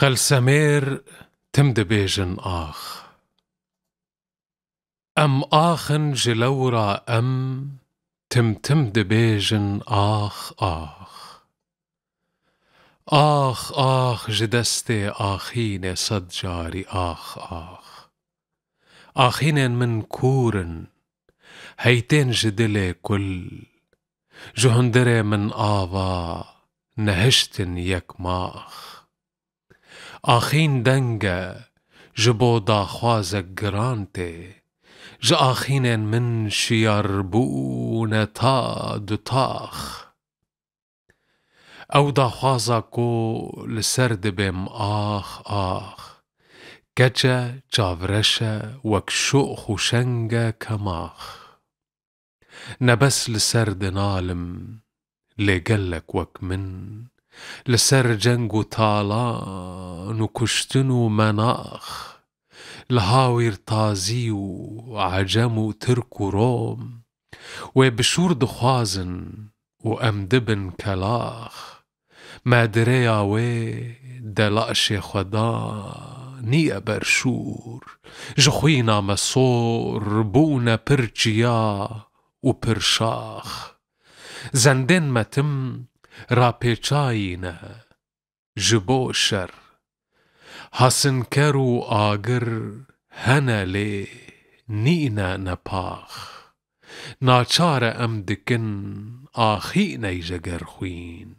قل سمير تمدبيجن آخ أم آخن جلورا أم تمدبيجن آخ آخ آخ آخ جدستي آخين صدجاري آخ آخ آخين من كورن هيتين جدلي كل جهندري من آبا نهشتن يك ماخ آخين دنگا جبو دا خوازك گرانتي ج آخين من شياربون تا دو تاخ او دا خوازا کو لسرد بم آخ آخ گجا جاورشا وك شوخ وشنگا كماخ نبس لسرد نالم لقلك وك من لسر جنگو تالان وكشتنو مناخ لهاوير تازي وعجم وترك وروم وبشور دخوازن وأمدبن كلاخ ما دريا وي دلقش خدا نيا برشور جخوينا مسور بونا برجيا وبرشاخ زندن متم راپیچایینه جبو شر حسن کرو آگر هنلی نینا نپاخ ناچار ام دکن آخینه جگر خوین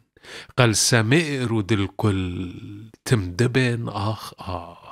قل سمیر و دل کل تمدبن آخ آخ